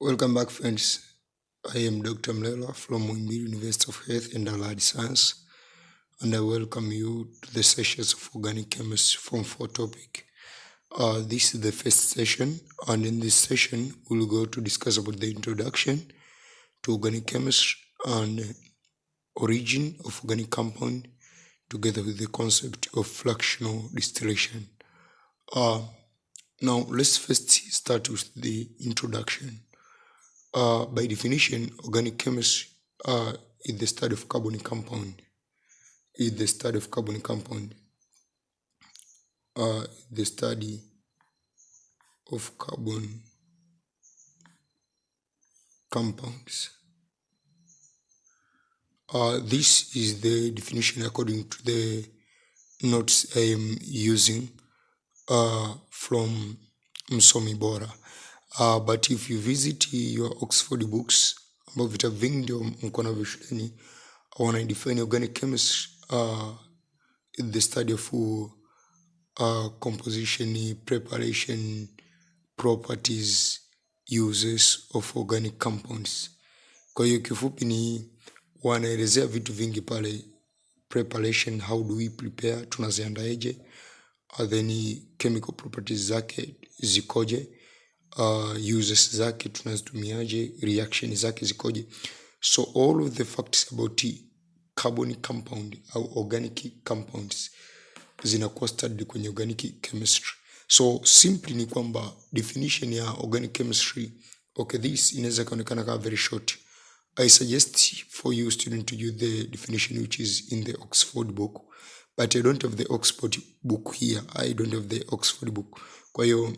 Welcome back, friends. I am Dr. Mlela from Muhimbili University of Health and Allied Science, and I welcome you to the sessions of organic chemistry from 4 topic. This is the first session, and in this session, we'll go to discuss about the introduction to organic chemistry and origin of organic compound, together with the concept of fractional distillation. Now, let's first start with the introduction. By definition, organic chemistry is the study of carbonic compound. The study of carbon compounds. This is the definition according to the notes I am using from Msomi Bora. But if you visit your Oxford books, ambavyo vitabu vingi ndio mko navyo shuleni, wana define organic chemistry the study of composition, preparation, properties, uses of organic compounds. Kwa hiyo kifupi ni wanaelezea vitu vingi pale: preparation, how do we prepare, tunaziandaeje, then chemical properties zake zikoje, uses zake tunazitumiaje, reaction zake zikoje. So all of the facts about carbonic compound au organic compounds zinakuwa studied kwenye organic chemistry. So simply ni kwamba definition ya organic chemistry, okay, this inaweza kaonekana kama very short. I suggest for you student to use the definition which is in the Oxford book, but I don't have the Oxford book here. I don't have the Oxford book. Kwa hiyo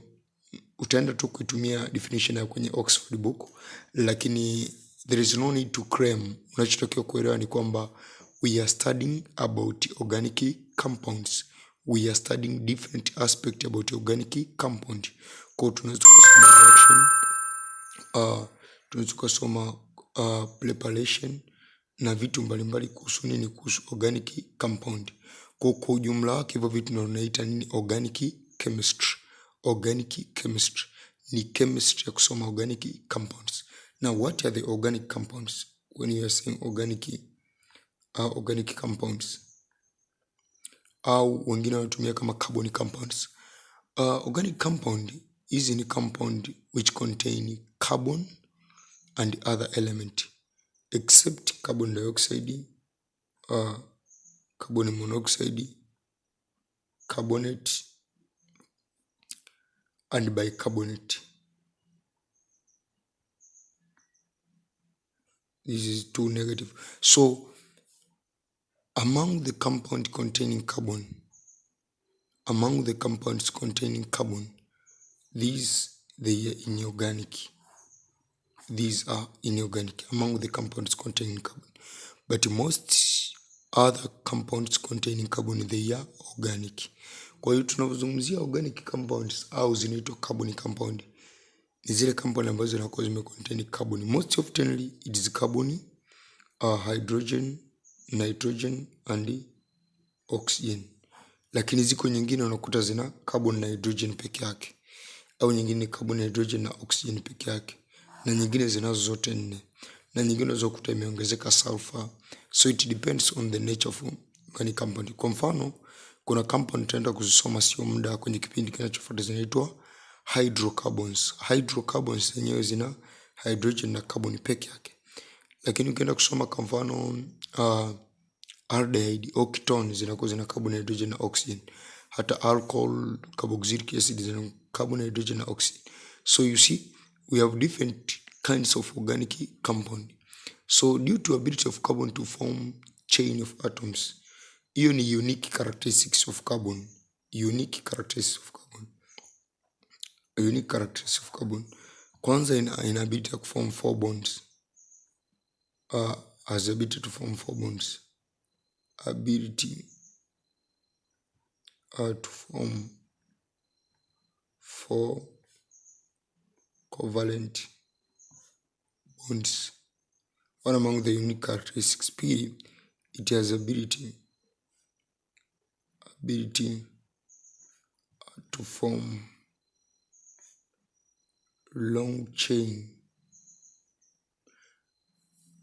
utaenda tu kutumia definition ya kwenye Oxford book, lakini there is no need to claim. Unachotakiwa kuelewa ni kwamba we are studying about organic compounds. We are studying different aspect about organic compound. Kwa tunaweza kusoma reaction, tunaweza kusoma preparation na vitu mbalimbali kuhusu nini, kuhusu organic compound. Kwa ujumla wake hivyo vitu ndio tunaita nini, organic chemistry. Organic chemistry ni chemistry ya kusoma organic compounds. Now, what are the organic compounds? When you are saying organic compounds, au wengine wanatumia kama carbonic compounds. Organic compound is any compound which contain carbon and other element except carbon dioxide, carbon monoxide, carbonate, and bicarbonate. This is two negative. So among the compounds containing carbon, these they are inorganic. These are inorganic among the compounds containing carbon. But most other compounds containing carbon, they are organic. Kwa hiyo tunapozungumzia organic compounds au zinaitwa carbonic compound, ni zile compound ambazo zinakuwa zimecontain carbon. Most oftenly it is carbon, hydrogen, nitrogen and oxygen. Lakini ziko nyingine unakuta zina carbon na hydrogen peke yake, au nyingine carbon, hydrogen na oxygen peke yake, na nyingine zinazo zote nne, na nyingine unaweza kukuta imeongezeka sulfur. So it depends on the nature of organic compound. Kwa mfano, kuna compound tutaenda kuzisoma sio muda kwenye kipindi kinachofuata, zinaitwa hydrocarbons. Hydrocarbons zenyewe zina hydrogen na carbon peke yake. Lakini ukienda kusoma kwa mfano aldehyde au ketone zinakuwa zina carbon, hydrogen na oxygen. Hata alcohol, carboxylic acid zina carbon, hydrogen na oxygen. So you see, we have different kinds of organic compound. So due to ability of carbon to form chain of atoms, hiyo ni unique characteristics of carbon. Unique characteristics of carbon. Kwanza ina ability to form 4 bonds. Has ability to form 4 bonds. Ability to form 4 covalent bonds. One among the unique characteristics. P, it has ability to form long chain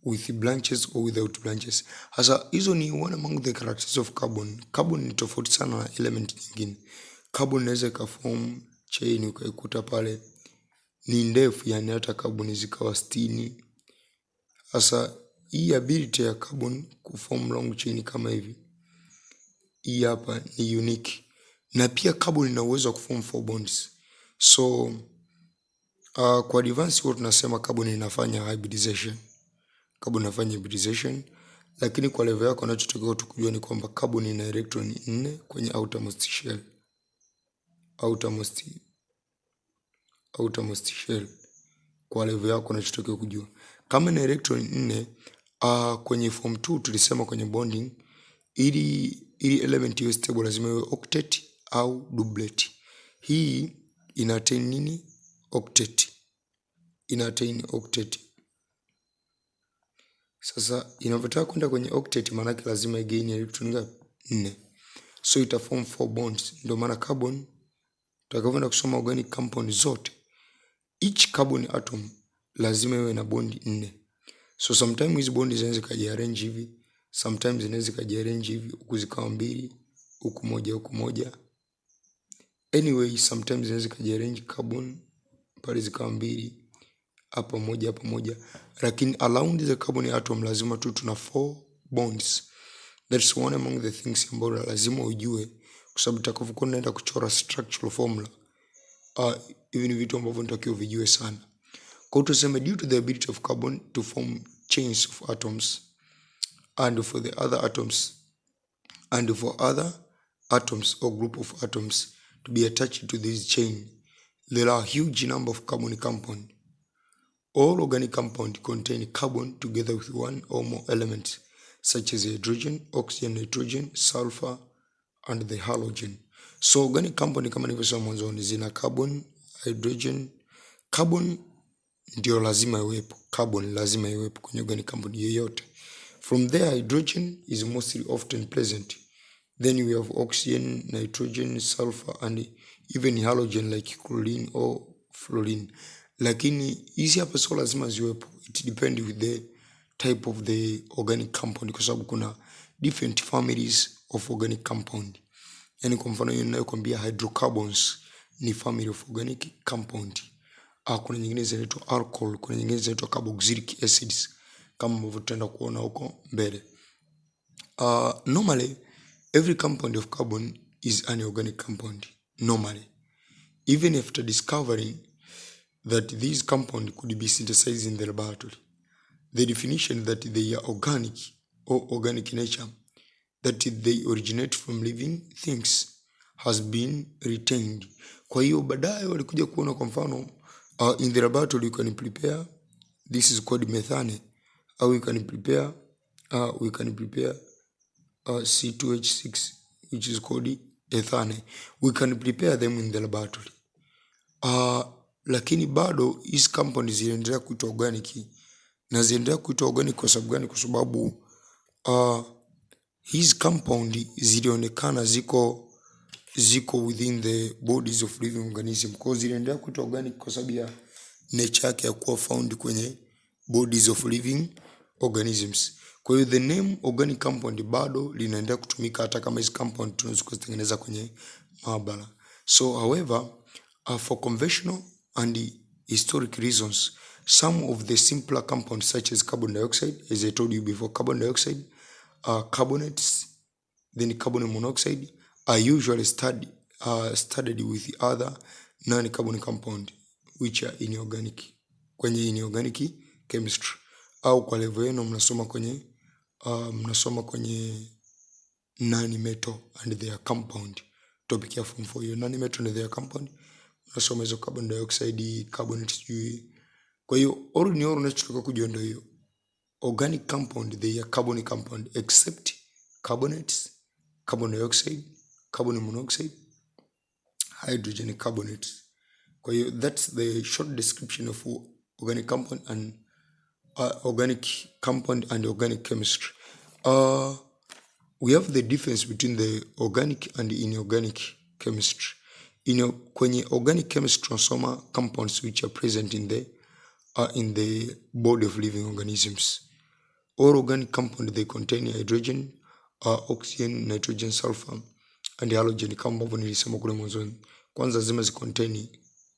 with branches or without branches. Hasa hizo ni one among the characteristics of carbon. Carbon ni tofauti sana na element nyingine. Carbon inaweza ikaform chain ukaikuta pale ni ndefu, yani hata carbon zikawa 60. Hasa hii ability ya carbon kuform long chain kama hivi, hii hapa ni unique. Na pia carbon ina uwezo wa kuform 4 bonds. So kwa advance huwa tunasema carbon inafanya hybridization. Carbon inafanya hybridization, lakini kwa level yako unachotakiwa tukujua ni kwamba carbon ina electron 4 kwenye outermost shell. Outermost shell. Kwa level yako unachotakiwa kujua. Kama ina electron 4, kwenye form 2 tulisema kwenye bonding, ili element iwe stable lazima iwe octet au doublet. Hii ina attain nini? Octet. Ina attain octet. Sasa inavyotaka kwenda kwenye octet maana yake lazima igain electron ngapi? 4. So ita form 4 bonds. Ndio maana carbon tutakapoenda kusoma organic compound zote, each carbon atom lazima iwe na bond 4. So sometimes hizi bond zinaweza kujiarrange hivi, sometimes zinaweza kujiarrange hivi, huku zikawa 2, huku moja. Anyway, sometimes zinaweza kujiarrange carbon pale zikawa 2, hapa moja. Lakini around the carbon atom lazima tu tuna 4 bonds. That's one among the things ambazo lazima ujue, kwa sababu utakapokuwa unaenda kuchora structural formula, hivi ni vitu ambavyo nitakiwa vijue sana. Kwa hiyo tuseme due to the ability of carbon to form chains of atoms, and for other atoms or group of atoms to be attached to this chain, there are a huge number of carbon compounds. All organic compounds contain carbon together with one or more elements, such as hydrogen, oxygen, nitrogen, sulfur, and the halogen. So organic compound kama nilivyosema mwanzoni zina carbon, hydrogen. Carbon ndio lazima iwepo. Carbon lazima iwepo kwenye organic compound yoyote. From there, hydrogen is mostly often present. Then we have oxygen, nitrogen, sulfur, and even halogen like chlorine or fluorine. Lakini hizi hapa sio lazima ziwepo. It depends with the type of the organic compound, kwa sababu kuna different families of organic compound. Yani kwa mfano hiyo ninayokuambia hydrocarbons ni family of organic compound. Kuna nyingine zinaitwa alcohol, kuna nyingine zinaitwa carboxylic acids, kama ambavyo tutaenda kuona huko mbele. Normally every compound of carbon is an organic compound. Normally, even after discovering that these compounds could be synthesized in the laboratory, the definition that they are organic or organic nature, that they originate from living things, has been retained. Kwa hiyo baadaye walikuja kuona kwa mfano, in the laboratory you can prepare, this is called methane, or we can prepare C2H6, which is called ethane. We can prepare them in the laboratory. Lakini bado hizi compounds zinaendelea kuitwa organic. Na zinaendelea kuitwa organic kwa sababu gani? Kwa sababu hizi compound zilionekana ziko within the bodies of living organism. Kwa hiyo zinaendelea kuitwa organic kwa sababu ya nature yake ya kuwa found kwenye bodies of living organisms. Kwa hiyo the name organic compound bado linaendelea kutumika hata kama hizi compound tunaweza kuzitengeneza kwenye maabara. So however, for conventional and historic reasons, some of the simpler compounds such as carbon dioxide, as I told you before, carbon dioxide, carbonates, then carbon monoxide are usually studied with the other non-carbon compound which are inorganic, kwenye inorganic chemistry. Au kwa level yenu mnasoma kwenye non-metal and their compound, topic ya form 4 hiyo, non-metal and their compound, mnasoma hizo carbon dioxide, carbonates. Kwa hiyo all in all unachotoka kujua ndio hiyo organic compound, they are carbon compound except carbonates, carbon dioxide, carbon monoxide, hydrogen carbonates. Kwa hiyo that's the short description of organic compound and organic chemistry. We have the difference between the organic and inorganic chemistry. Kwenye organic chemistry tunasoma compounds which are present in the body of living organisms. All organic compound they contain hydrogen, oxygen, nitrogen, sulfur and halogen, kama ambavyo nilisema kule mwanzoni. Kwanza lazima zicontain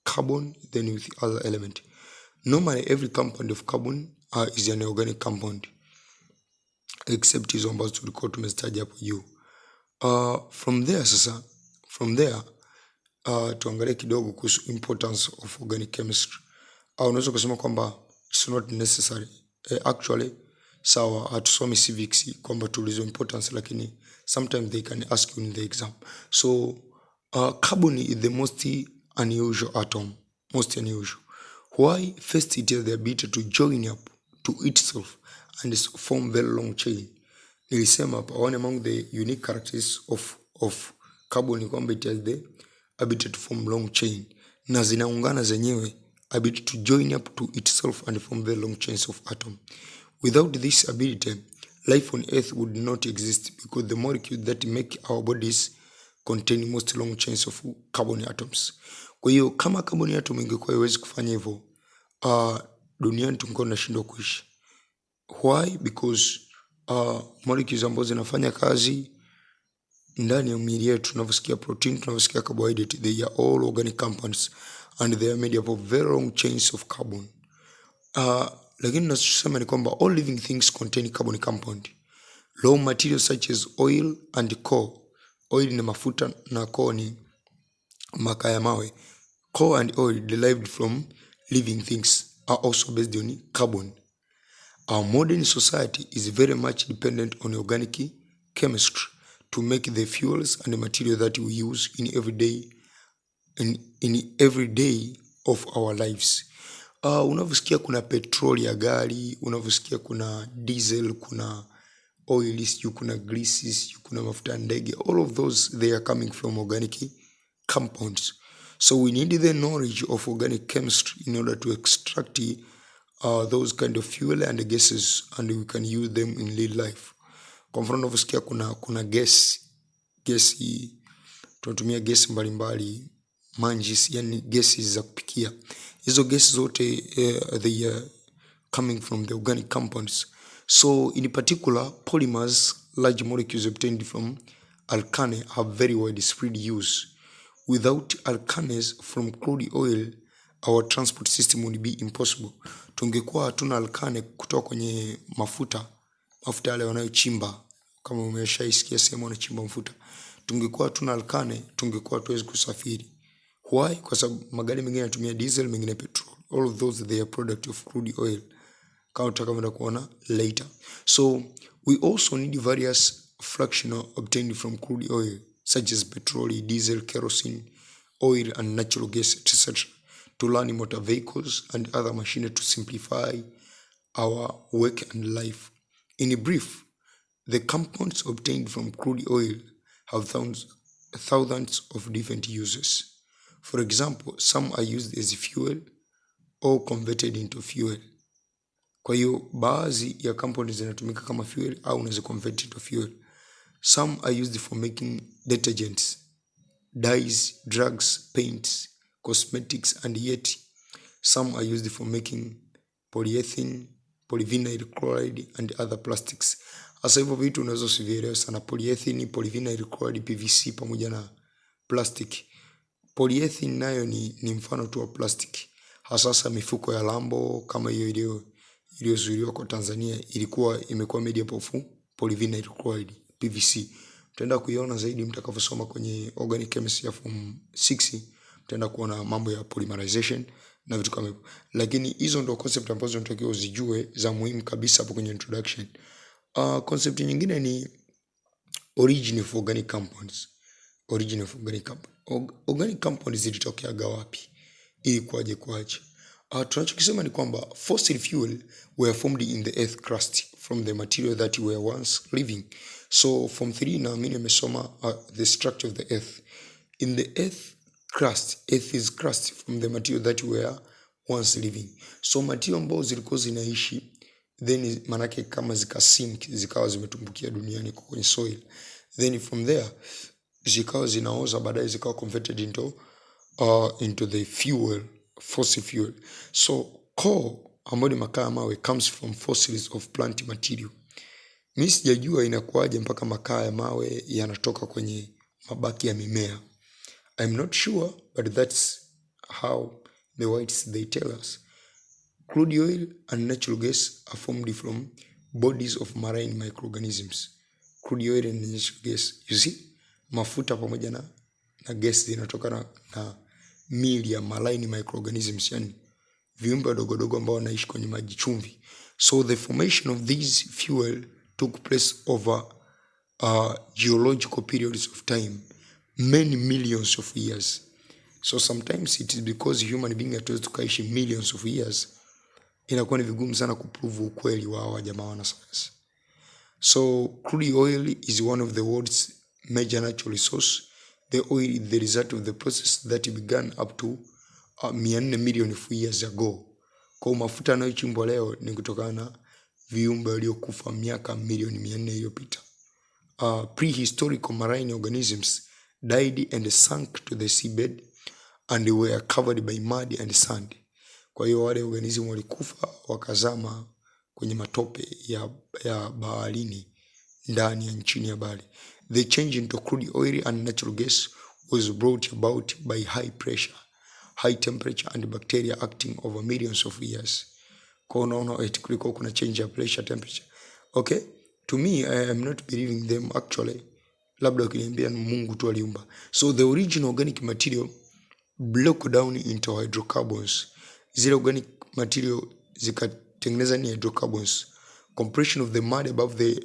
carbon then with other element. Normally every compound of carbon is an organic compound except hizo ambazo tulikuwa tumezitaja hapo juu. From there tuangalie kidogo kuhusu importance of organic chemistry. Unaweza kusema kwamba it's not necessary. Actually sawa, hatusomi civics kwamba tulizo importance, lakini sometimes they can ask you in the exam. So carbon is the most unusual atom, most unusual. Why? First, it has the ability to join up to itself and form very long chain. Nilisema hapa, one among the unique characteristics of carbon ni kwamba it has the ability to form long chain, na zinaungana zenyewe, ability to join up to itself and form very long chains of atom. Without this ability, life on earth would not exist, because the molecules that make our bodies contain most long chains of carbon atoms. Kwa hiyo kama carbon atom ingekuwa haiwezi kufanya hivyo, duniani tungekuwa tunashindwa kuishi. Why? Because molecules ambazo zinafanya kazi ndani ya miili yetu, tunavyosikia protein, tunavyosikia carbohydrate, they are all organic compounds and they are made up of very long chains of carbon. Lakini tunachosema ni kwamba all living things contain carbon compound. Raw materials such as oil and coal. Oil ni mafuta na coal ni makaa ya mawe. Coal and oil derived from living things are also based on carbon. Our modern society is very much dependent on organic chemistry to make the fuels and the material that we use in every day of our lives. Unavyosikia kuna petroli ya gari, unavyosikia kuna diesel, kuna oil, kuna greases, kuna mafuta ndege, all of those they are coming from organic compounds. So we need the knowledge of organic chemistry in order to extract those kind of fuel and gases, and we can use them in real life. Kwa mfano unavyosikia kuna gesi tunatumia gesi mbalimbali, manjis, yani gesi za kupikia. Hizo gesi zote they are coming from the organic compounds. So in particular, polymers, large molecules obtained from alkane, have very widespread use. Without alkanes from crude oil, our transport system would be impossible. Tungekuwa hatuna alkane kutoka kwenye mafuta yale wanayochimba, kama umeshaisikia sehemu wanachimba mafuta, tungekuwa hatuna alkane, tungekuwa hatuwezi kusafiri. Why? Kwa sababu magari mengine yanatumia diesel, mengine petrol. All of those they are product of crude oil, kama tutakaenda kuona later. So we also need various fractional obtained from crude oil, such as petrol, diesel, kerosene, oil and natural gas, etc., to run motor vehicles and other machinery to simplify our work and life. In brief, the compounds obtained from crude oil have thousands of different uses. For example, some are used as fuel or converted into fuel. Kwa hiyo baadhi ya compounds zinatumika kama fuel au unaweza convert into fuel. Some are used for making detergents, dyes, drugs, paints, cosmetics, and yet some are used for making polyethylene, polyvinyl chloride and other plastics. Hasa hivyo vitu unaweza usivielewe sana: polyethylene, polyvinyl chloride, PVC pamoja na plastic. Polyethylene nayo ni mfano tu wa plastic. Hasa mifuko ya Lambo kama hiyo iliyozuiliwa kwa Tanzania imekuwa made up of polyvinyl chloride, PVC. Mtaenda kuiona zaidi mtakaposoma kwenye organic chemistry ya form 6, mtaenda kuona mambo ya polymerization na vitu kama hivyo. Lakini hizo ndio concept ambazo tunatakiwa uzijue za muhimu kabisa hapo kwenye introduction. Concept nyingine ni origin of organic compounds. Origin of organic compounds. Organic compounds zilitokeaga wapi? Kwaje? Tunachokisema ni kwamba fossil fuel were formed in the earth crust from the material that were once living. So form 3 na mimi nimesoma the structure of the earth. In the earth is crust from the material that were once living. So material ambazo zilikuwa zinaishi, then manake kama zikasink, zikawa zimetumbukia duniani kwenye soil, then from there zikawa zinaoza, baadaye zikawa converted into the fuel, fossil fuel. So coal ambayo ni makaa ya mawe comes from fossils of plant material. Mimi sijajua inakuaje mpaka makaa ya mawe yanatoka kwenye mabaki ya mimea. I'm not sure, but that's how the whites they tell us. Crude oil and natural gas are formed from bodies of marine microorganisms. Crude oil and natural gas, you see, mafuta pamoja na gas zinatokana na miili ya marine microorganisms, yani viumbe wadogo ambao wanaishi kwenye maji chumvi. So the formation of these fuel took place over geological periods of time, many millions of years. So sometimes it is because human being hatuwezi tukaishi millions of years, inakuwa ni vigumu sana kuprove ukweli wa hawa jamaa wanasayansi. So crude oil is one of the world's major natural resource. The oil is the result of the process that began up to 400 million of years ago. Kwa mafuta yanayochimbwa leo ni kutokana na viumbe waliokufa miaka milioni 400 iliyopita. Prehistoric marine organisms died and sank to the seabed and were covered by mud and sand. Kwa hiyo wale organism walikufa wakazama kwenye matope ya baharini ndani ya nchini ya bahari. The change into crude oil and natural gas was brought about by high pressure, high temperature and bacteria acting over millions of years. Kwa unaona kulikuwa kuna change ya pressure, temperature. Okay, to me I am not believing them actually. Labda ukiniambia Mungu tu aliumba. So the original organic material broke down into hydrocarbons. Zile organic material zikatengeneza ni hydrocarbons. Compression of the mud above the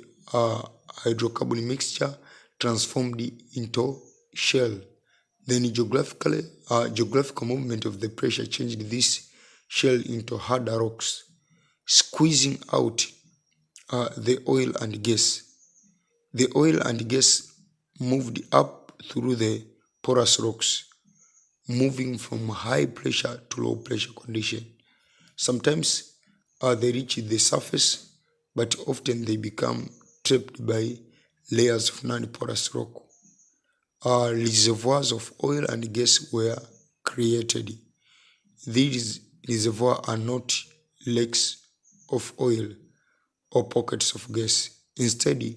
hydrocarbon mixture transformed into shell. Then geographical movement of the pressure changed this shell into harder rocks, squeezing out the oil and gas. The oil and gas moved up through the porous rocks, moving from high pressure to low pressure condition. Sometimes they reach the surface, but often they become trapped by layers of non-porous rock. Reservoirs of oil and gas were created. These reservoirs are not lakes of oil or pockets of gas. Instead,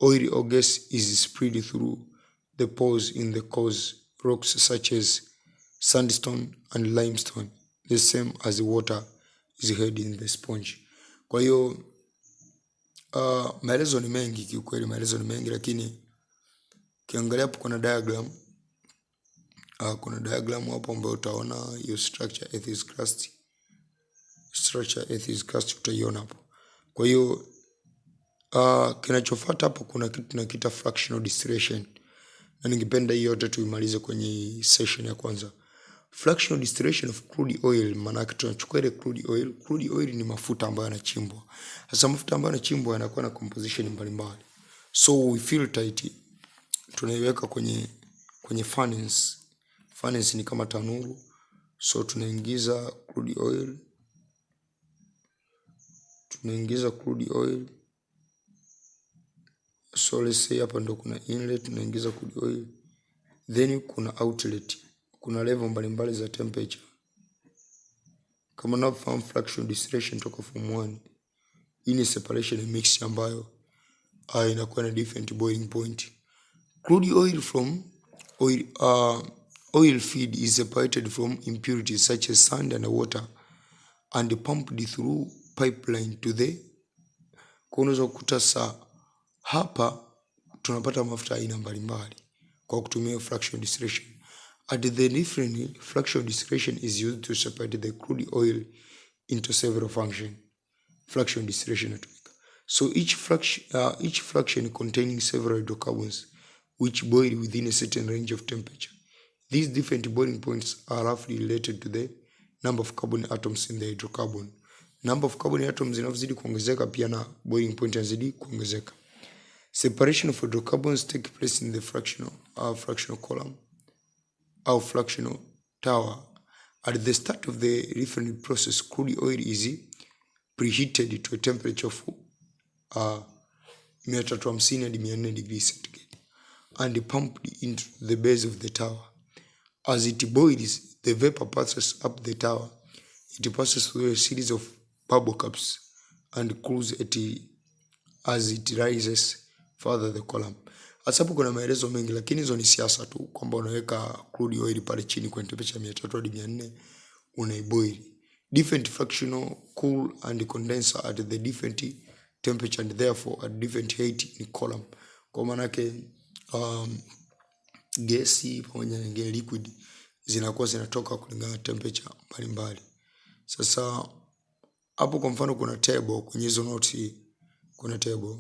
oil or gas is spread through the pores in the cores, rocks such as sandstone and limestone, the same as the water is held in the sponge. Kwa hiyo maelezo ni mengi kiukweli, maelezo ni mengi, lakini kiangalia hapo kuna diagram. Kuna diagram hapo ambayo utaona hiyo structure earth crust. Structure earth crust utaiona hapo. Kwa hiyo kinachofuata hapo kuna kitu tunakiita fractional distillation. Na ningependa hiyo yote tuimalize kwenye session ya kwanza. Fractional distillation of crude oil, maana tunachukua ile crude oil. Crude oil ni mafuta ambayo yanachimbwa. Sasa mafuta ambayo yanachimbwa yanakuwa na composition mbalimbali. So we filter it, tunaiweka kwenye furnace. Furnace ni kama tanuru. So tunaingiza crude oil. So let's say hapa ndo kuna inlet, tunaingiza crude oil. Then kuna outlet. Kuna level mbalimbali za temperature. Kama unafahamu fractional distillation toka form 1. Hii ni separation and mixture ambayo inakuwa na different boiling point. Crude oil from oil feed is separated from impurities such as sand and water and pumped through pipeline to the. Unaweza kukuta saa hapa tunapata mafuta aina mbalimbali kwa kutumia fractional distillation. At the different fractional distillation is used to separate the crude oil into several functions. Fractional distillation. So each fraction containing several hydrocarbons which boil within a certain range of temperature. These different boiling points are roughly related to the number of carbon atoms in the hydrocarbon. Number of carbon atoms zinazozidi kuongezeka pia na boiling point inazidi kuongezeka. Separation of hydrocarbons take place in the fractional column or fractional tower. At the start of the refining process, crude oil is preheated to a temperature of 350 hadi 400 degrees centigrade and pumped into the base of the tower. As it boils, the vapor passes up the tower. It passes through a series of bubble caps and cools as it rises further the column. Hasa hapo kuna maelezo mengi, lakini hizo ni siasa tu, kwamba unaweka crude oil pale chini kwenye temperature 300 hadi 400, unaiboil. Different fractional cool and condenser at the different temperature and therefore at different height in column. Kwa maana yake gesi pamoja na liquid zinakuwa zinatoka kulingana na temperature mbalimbali. Sasa hapo kwa mfano kuna table kwenye hizo notes, kuna table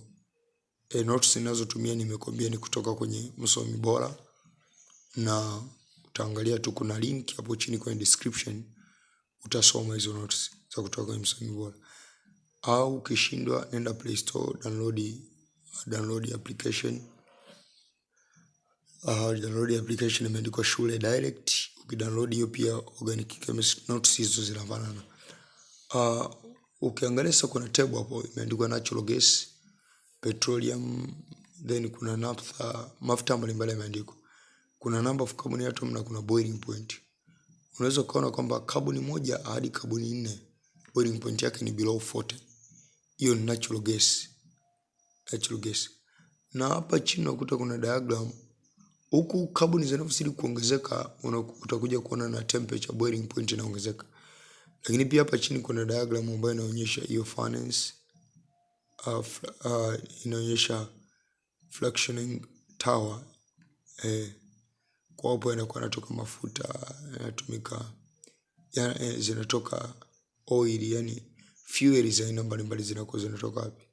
notes ninazotumia nimekwambia ni kutoka kwenye Msomi Bora, na utaangalia tu kuna link hapo chini kwenye description, utasoma hizo notes za kutoka kwenye Msomi Bora. Au ukishindwa nenda Play Store, download application. Download application imeandikwa Shule Direct. Ukidownload hiyo pia organic chemistry notes hizo zinafanana. Ukiangalia sasa kuna table hapo imeandikwa natural gas, petroleum, then kuna naphtha, mafuta mbalimbali yameandikwa. Kuna number of carbon atom na kuna boiling point. Unaweza kuona kwamba carbon moja hadi carbon 4 boiling point yake ni below 40. Hiyo ni natural gas. Na hapa chini ukuta kuna diagram. Huku carbon zinazozidi kuongezeka utakuja kuona na temperature boiling point inaongezeka. Lakini pia hapa chini kuna diagram ambayo inaonyesha hiyo furnace, inaonyesha fractioning tower. Kwa hapo inakuwa inatoka mafuta, yanatumika, zinatoka oil, yani fuel za aina mbalimbali zinakuwa zinatoka wapi?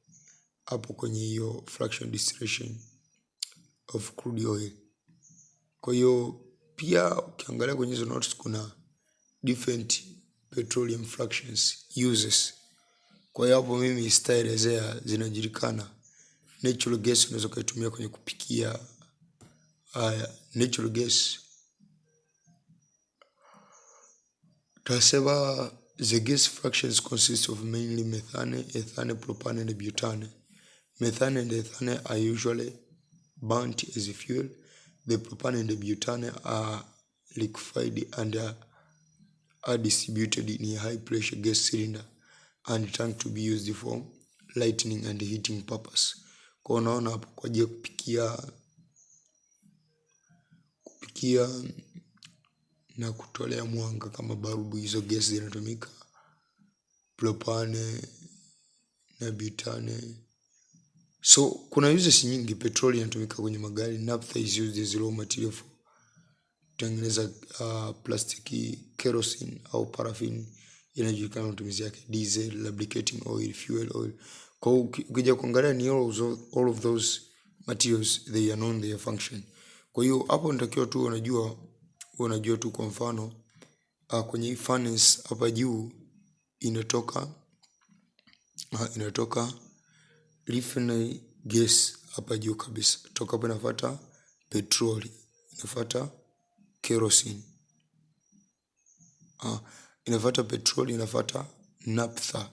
Hapo kwenye hiyo fraction distillation of crude oil. Kwa hiyo pia ukiangalia kwenye hizo notes kuna different petroleum fractions uses. Kwa hiyo hapo mimi sitaelezea, zinajulikana. Natural gas unaweza kuitumia kwenye kupikia. Natural gas, tasema the gas fractions consist of mainly methane, ethane, propane and butane. Methane and ethane are usually burnt as fuel. The propane and the butane are liquefied and are distributed in a high pressure gas cylinder and tank to be used for lighting and heating purpose. Kwa unaona hapo kwa ajili ya kupikia na kutolea mwanga kama bulb, hizo gas zinatumika, propane na butane. So kuna uses nyingi. Petroli inatumika kwenye magari. Naphtha is used as raw material for kutengeneza plastiki. Kerosene au paraffin inajulikana matumizi yake. Diesel, lubricating oil, fuel oil. Kwa ukija kuangalia ni all of those materials, they are known their function. Kwa hiyo hapo natakiwa tu unajua tu, kwa mfano kwenye furnace hapa juu inatoka refinery gas hapa juu kabisa. Toka hapo inafuata petroli, inafuata kerosene, inafuata petroli, inafuata naphtha,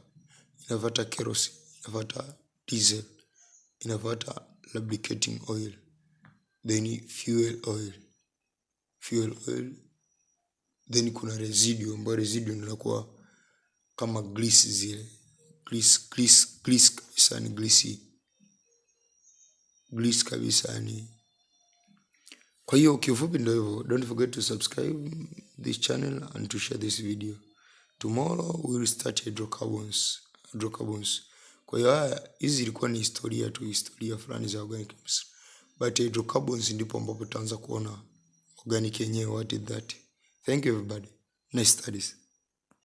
inafuata kerosene, inafuata diesel, inafuata lubricating oil, then fuel oil, then kuna residue, ambayo residue inakuwa kama grease zile. Grease kabisa ni grease kabisa ni. Kwa hiyo kiufupi ndio hivyo. Don't forget to subscribe this channel and to share this video. Tomorrow we will start hydrocarbons. Kwa hiyo hizi ilikuwa ni historia fulani za organic chemistry. But hydrocarbons ndipo ambapo tutaanza kuona organic yenyewe, what is that. Thank you everybody. Nice studies.